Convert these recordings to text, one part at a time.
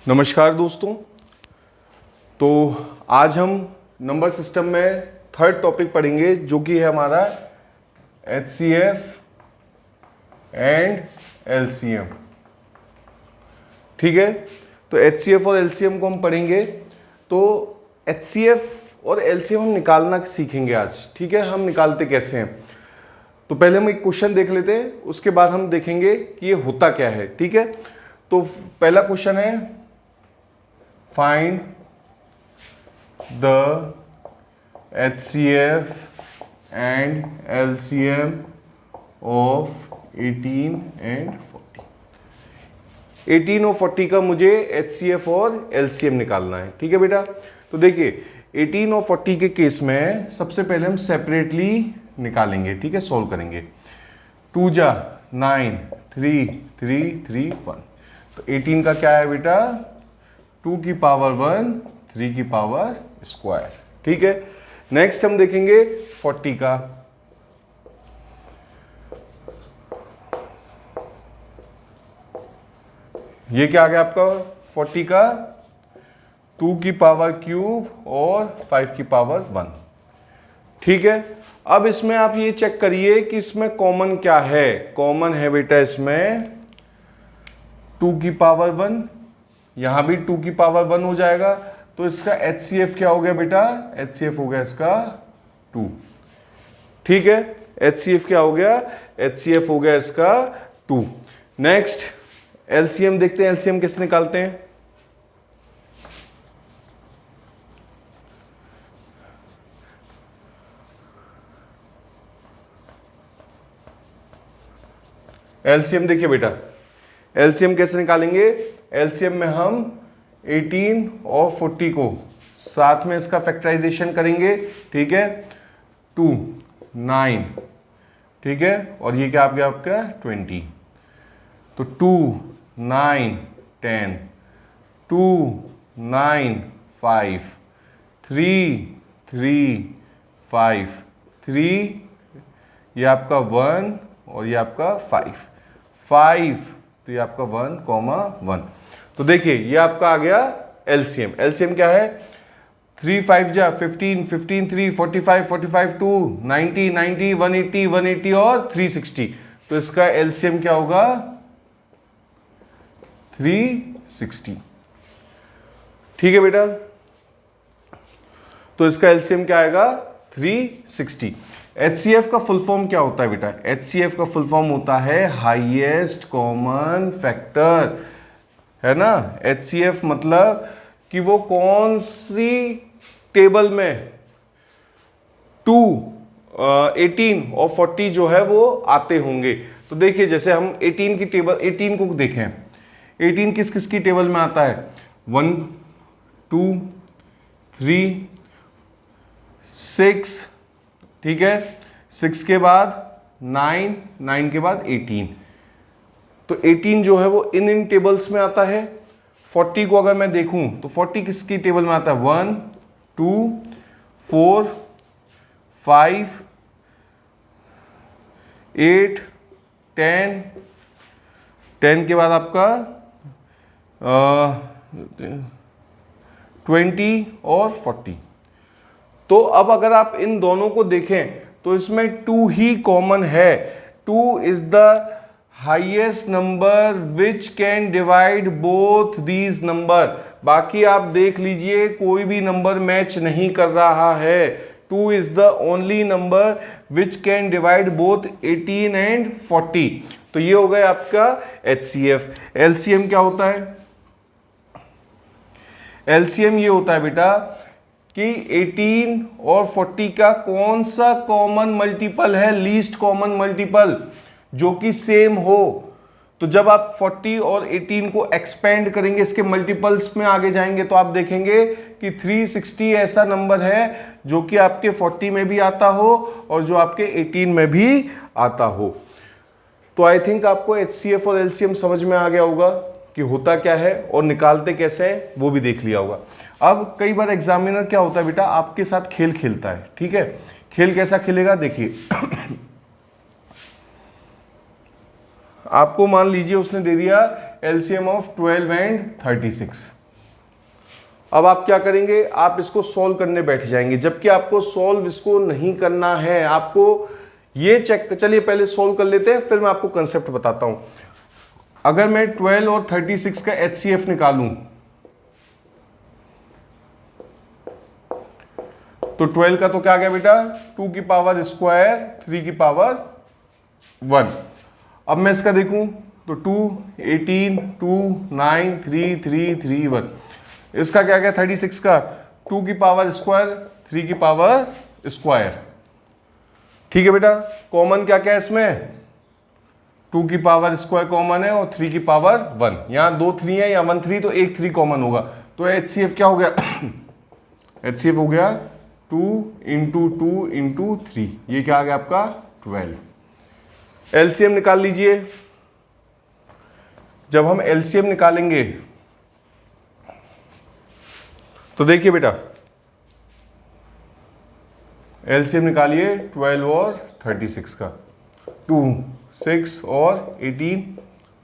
नमस्कार दोस्तों। तो आज हम नंबर सिस्टम में थर्ड टॉपिक पढ़ेंगे जो कि है हमारा HCF एंड LCM। ठीक है, तो HCF और LCM को हम पढ़ेंगे। तो HCF और LCM हम निकालना सीखेंगे आज। ठीक है, हम निकालते कैसे हैं। तो पहले हम एक क्वेश्चन देख लेते हैं, उसके बाद हम देखेंगे कि ये होता क्या है। ठीक है, तो पहला क्वेश्चन है find the HCF and LCM of 18 and 40। 18 और 40 का मुझे HCF और LCM निकालना है। ठीक है बेटा, तो देखिए 18 और 40 के केस में सबसे पहले हम सेपरेटली निकालेंगे। ठीक है, सॉल्व करेंगे। 2 जा 9, 3 3 3 1। तो 18 का क्या है बेटा, 2 की पावर 1, 3 की पावर स्क्वायर। ठीक है, नेक्स्ट हम देखेंगे 40 का। ये क्या आ गया आपका 40 का, 2 की पावर क्यूब और 5 की पावर 1। ठीक है, अब इसमें आप ये चेक करिए कि इसमें कॉमन क्या है। कॉमन है बेटा इसमें 2 की पावर 1, यहां भी 2 की पावर 1 हो जाएगा। तो इसका HCF क्या हो गया बेटा, HCF हो गया इसका 2। ठीक है, HCF क्या हो गया, HCF हो गया इसका 2। नेक्स्ट LCM देखते हैं, LCM कैसे निकालते हैं। LCM देखिए बेटा, LCM कैसे निकालेंगे। LCM में हम 18 और 40 को साथ में इसका फैक्टराइजेशन करेंगे। ठीक है, 2 9, ठीक है, और ये क्या आ गया आपका 20। तो 2 9 10, 2 9 5, 3 3 5 3, ये आपका 1 और ये आपका 5 5, तो ये आपका 1, 1। तो देखिए ये आपका आ गया LCM। LCM क्या है, 3 5 जा 15, 15 3 45, 45 2 90, 90 180, 180 और 360। तो इसका LCM क्या होगा 360। ठीक है बेटा, तो इसका LCM क्या आएगा 360। HCF का फुल फॉर्म क्या होता है बेटा, HCF का फुल फॉर्म होता है हाईएस्ट कॉमन फैक्टर, है ना। HCF मतलब कि वो कौन सी टेबल में 2 18 और 40 जो है वो आते होंगे। तो देखिए जैसे हम 18 की टेबल 18 को देखें, 18 किस किस की टेबल में आता है, 1 2 3 6। ठीक है, 6 के बाद 9, 9 के बाद 18। तो 18 जो है वो इन टेबल्स में आता है। 40 को अगर मैं देखूं तो 40 किसकी टेबल में आता है, 1 2 4 5 8 10। 10 के बाद आपका 20 और 40। तो अब अगर आप इन दोनों को देखें तो इसमें 2 ही कॉमन है। 2 is the highest number which can divide both these number. बाकी आप देख लीजिए कोई भी नंबर मैच नहीं कर रहा है। 2 is the only number which can divide both 18 and 40। तो ये हो गया आपका HCF। LCM क्या होता है, LCM ये होता है बेटा कि 18 और 40 का कौन सा कॉमन मल्टीपल है, लीस्ट कॉमन मल्टीपल जो कि सेम हो। तो जब आप 40 और 18 को एक्सपेंड करेंगे, इसके मल्टीपल्स में आगे जाएंगे, तो आप देखेंगे कि 360 ऐसा नंबर है जो कि आपके 40 में भी आता हो और जो आपके 18 में भी आता हो। तो आई थिंक आपको HCF और LCM समझ में आ गया होगा कि होता क्या है और निकालते कैसे हैं, वो भी देख लिया होगा। अब कई बार एग्जामिनर क्या होता है बेटा, आपके साथ खेल खेलता है। ठीक है, खेल कैसा खेलेगा देखिए आपको मान लीजिए उसने दे दिया एलसीएम ऑफ 12 एंड 36। अब आप क्या करेंगे, आप इसको सॉल्व करने बैठ जाएंगे, जबकि आपको सॉल्व इसको नहीं करना है, आपको ये चेक, चलिए पहले सॉल्व कर लेते हैं फिर मैं आपको कंसेप्ट बताता हूं। अगर मैं 12 और 36 का एचसीएफ निकालूं तो 12 का तो क्या आ गया बेटा 2 की पावर स्क्वायर 3 की पावर 1। अब मैं इसका देखूं तो 2, 18, 2, 9, 3, 3, 3, 1। इसका क्या गया 36 का 2 की पावर स्क्वायर 3 की पावर स्क्वायर। ठीक है बेटा, कॉमन क्या क्या है इसमें, 2 की पावर स्क्वायर कॉमन है और 3 की पावर 1। यहां 2 3 है या 1 3, तो एक 3 कॉमन होगा, तो एचसीएफ क्या हो गया एचसीएफ हो गया 2 इंटू 2 इंटू 3, ये क्या आ गया आपका 12। एलसीएम निकाल लीजिए। जब हम एलसीएम निकालेंगे तो देखिए बेटा, एलसीएम निकालिए 12 और 36 का, 2 6 और 18,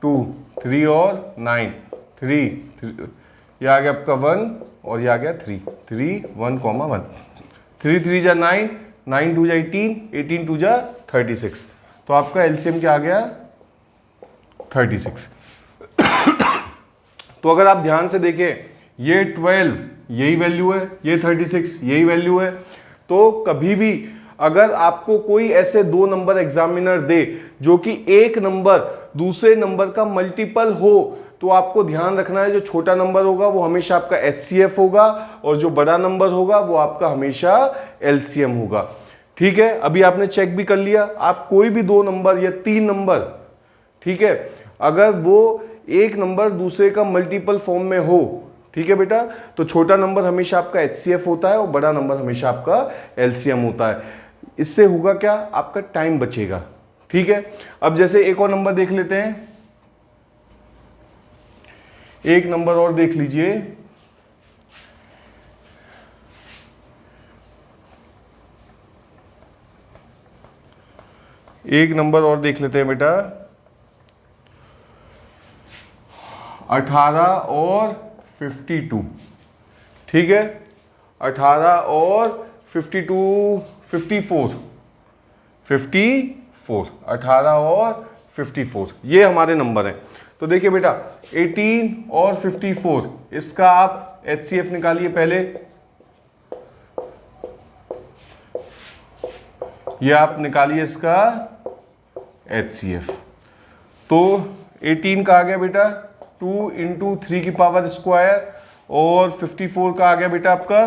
2 3 और 9, 3 ये आ गया आपका 1 और ये आ गया 3 3 1 1 3 3 जा 9, 9 2 जा 18, 18 2 जा 36, तो आपका एलसीएम क्या आ गया 36। तो अगर आप ध्यान से देखें, ये 12 यही वैल्यू है, ये 36 यही वैल्यू है, तो कभी भी अगर आपको कोई ऐसे दो नंबर एग्जामिनर दे जो कि एक नंबर दूसरे नंबर का मल्टीपल हो, तो आपको ध्यान रखना है जो छोटा नंबर होगा वो हमेशा आपका एचसीएफ होगा और जो बड़ा नंबर होगा वो आपका हमेशा एलसीएम होगा। ठीक है, अभी आपने चेक भी कर लिया, आप कोई भी दो नंबर या तीन नंबर, ठीक है, अगर वो एक नंबर दूसरे का मल्टीपल फॉर्म में हो, ठीक है बेटा, तो छोटा नंबर हमेशा आपका एचसीएफ होता है और बड़ा नंबर हमेशा आपका एलसीएम होता है। इससे होगा क्या, आपका टाइम बचेगा। ठीक है, अब जैसे एक और नंबर देख लेते हैं, एक नंबर और देख लीजिए, एक नंबर और देख लेते हैं बेटा, 18 और 52। ठीक है, 18 और 52 54 54 18 और 54 ये हमारे नंबर हैं। तो देखिए बेटा 18 और 54 इसका आप एचसीएफ निकालिए पहले, ये आप निकालिए इसका एचसीएफ। तो 18 का आ गया बेटा 2 इंटू 3 की पावर स्क्वायर और 54 का आ गया बेटा आपका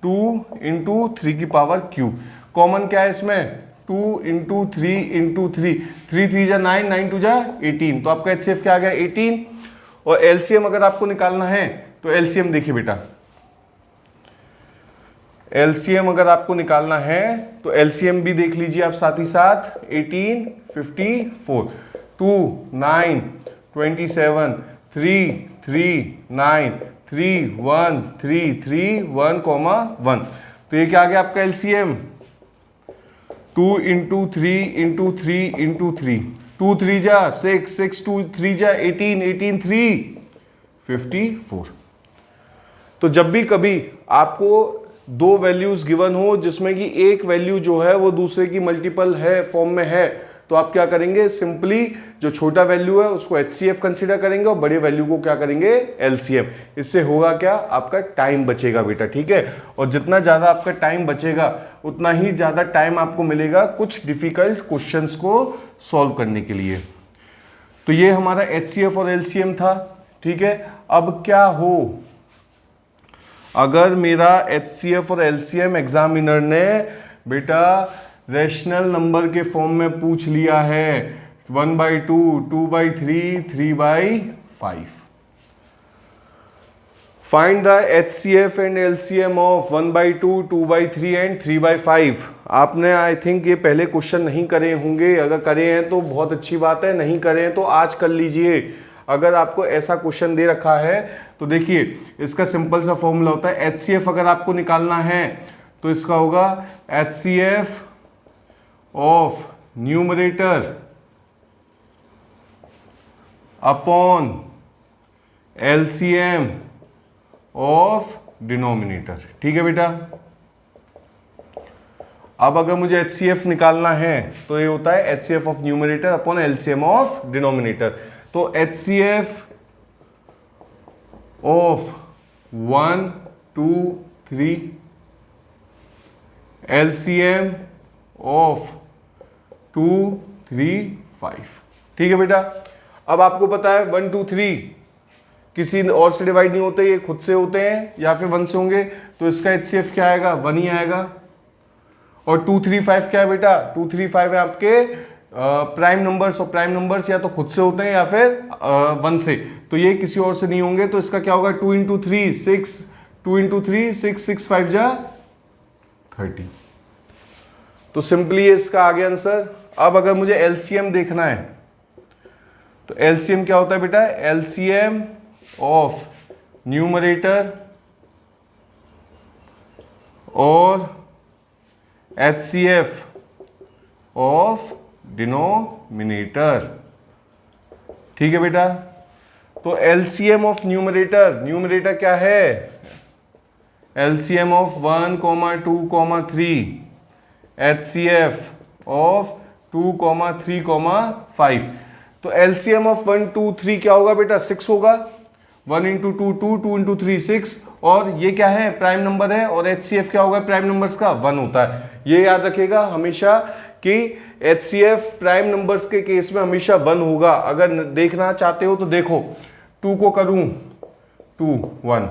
2 इंटू 3 की पावर क्यूब। कॉमन क्या है इसमें 2 इंटू 3 इंटू 3, 3 3 जा 9, 9 2 जा 18, तो आपका एचसीएफ क्या आ गया 18। और एलसीएम अगर आपको निकालना है तो एलसीएम देखिए बेटा, एलसीएम अगर आपको निकालना है तो एलसीएम भी देख लीजिए आप साथ ही साथ, 18 54 2 9 27 3 3 9 3 1 3 3 1 1, तो ये क्या आ गया आपका एलसीएम 2 इंटू 3 इंटू 3 इंटू 3, 2 3 जा 6 6 2 3 जा 18 18 3 54। तो जब भी कभी आपको दो वैल्यूज गिवन हो जिसमें कि एक वैल्यू जो है वो दूसरे की मल्टीपल है फॉर्म में है, तो आप क्या करेंगे, सिंपली जो छोटा वैल्यू है उसको एचसीएफ कंसीडर करेंगे और बड़े वैल्यू को क्या करेंगे एलसीएम। इससे होगा क्या, आपका टाइम बचेगा बेटा। ठीक है, और जितना ज्यादा आपका टाइम बचेगा उतना ही ज्यादा टाइम आपको मिलेगा कुछ डिफिकल्ट क्वेश्चंस को सॉल्व करने के लिए। तो ये हमारा एचसीएफ और एलसीएम था। ठीक है, अब क्या हो अगर मेरा एचसीएफ और एलसीएम एग्जामिनर ने बेटा रैशनल नंबर के फॉर्म में पूछ लिया है 1/2 2/3 3/5। Find the HCF and LCM of 1/2 2/3 and 3/5। आपने आई थिंक ये पहले क्वेश्चन नहीं करे होंगे, अगर करे हैं तो बहुत अच्छी बात है, नहीं करे हैं तो आज कर लीजिए। अगर आपको ऐसा क्वेश्चन दे रखा है तो देखिए इसका सिंपल सा फॉर्मूला होता है, एचसीएफ अगर आपको निकालना है तो इसका होगा HCF of numerator upon LCM of denominator. ठीक है बेटा। अब अगर मुझे HCF निकालना है तो ये होता है HCF of numerator upon LCM of denominator. तो HCF ऑफ 1 2 3 LCM ऑफ 2 3 5। ठीक है बेटा। अब आपको पता है 1 2 3 किसी और से डिवाइड नहीं होते, ये खुद से होते हैं या फिर 1 से होंगे, तो इसका HCF क्या आएगा? 1 ही आएगा। और 2 3 5 क्या है बेटा? 2 3 5 है आपके प्राइम नंबर्स, और प्राइम नंबर्स या तो खुद से होते हैं या फिर 1 से, तो ये किसी और से नहीं होंगे। तो इसका क्या होगा? 2 इंटू 3 6, 2 इंटू 3 6, 6 5 जा 30। तो सिंपली इसका आ गया आंसर। अब अगर मुझे LCM देखना है तो LCM क्या होता है बेटा? LCM ऑफ न्यूमरेटर और HCF ऑफ डिनोमिनेटर। ठीक है बेटा। तो LCM ऑफ न्यूमरेटर, न्यूमरेटर क्या है? LCM of 1, 2, 3, HCF of 2, 3, 5। तो LCM ऑफ 1 2 3 क्या होगा बेटा? 6 होगा। 1 इंटू 2 2, 2 इंटू 3 6, और ये क्या है? प्राइम नंबर है। और HCF क्या होगा प्राइम नंबर्स का? 1 होता है। ये याद रखिएगा हमेशा कि HCF प्राइम नंबर्स के केस में हमेशा 1 होगा। अगर देखना चाहते हो तो देखो, 2 को करूं 2 1,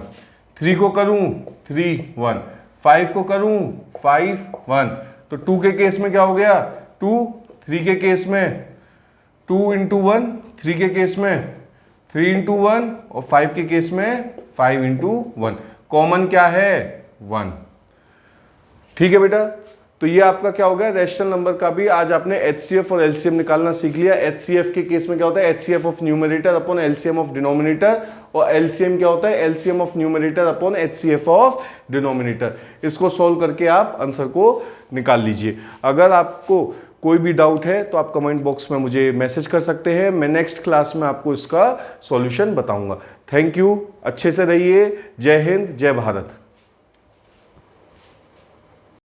3 को करूं 3 1, 5 को करूं 5 1। तो 2 के केस में क्या हो गया? 2, 3 के केस में 2 इंटू 1, 3 के केस में 3 इंटू 1, और 5 के केस में 5 इंटू 1। कॉमन क्या है? 1। ठीक है बेटा। तो ये आपका क्या हो गया? रैशनल नंबर का भी आज आपने HCF और LCM निकालना सीख लिया। HCF के केस में क्या होता है? HCF of numerator upon LCM of denominator. और LCM क्या होता है? LCM of numerator upon HCF of denominator. इसको सॉल्व करके आप आंसर को निकाल लीजिए। अगर आपको कोई भी डाउट है तो आप कमेंट बॉक्स में मुझे मैसेज कर सकते हैं। मैं नेक्स्ट क्लास में आपको इसका सॉल्यूशन बताऊंगा। Thank you. अच्छे से रहिए। जय हिंद, जय भारत।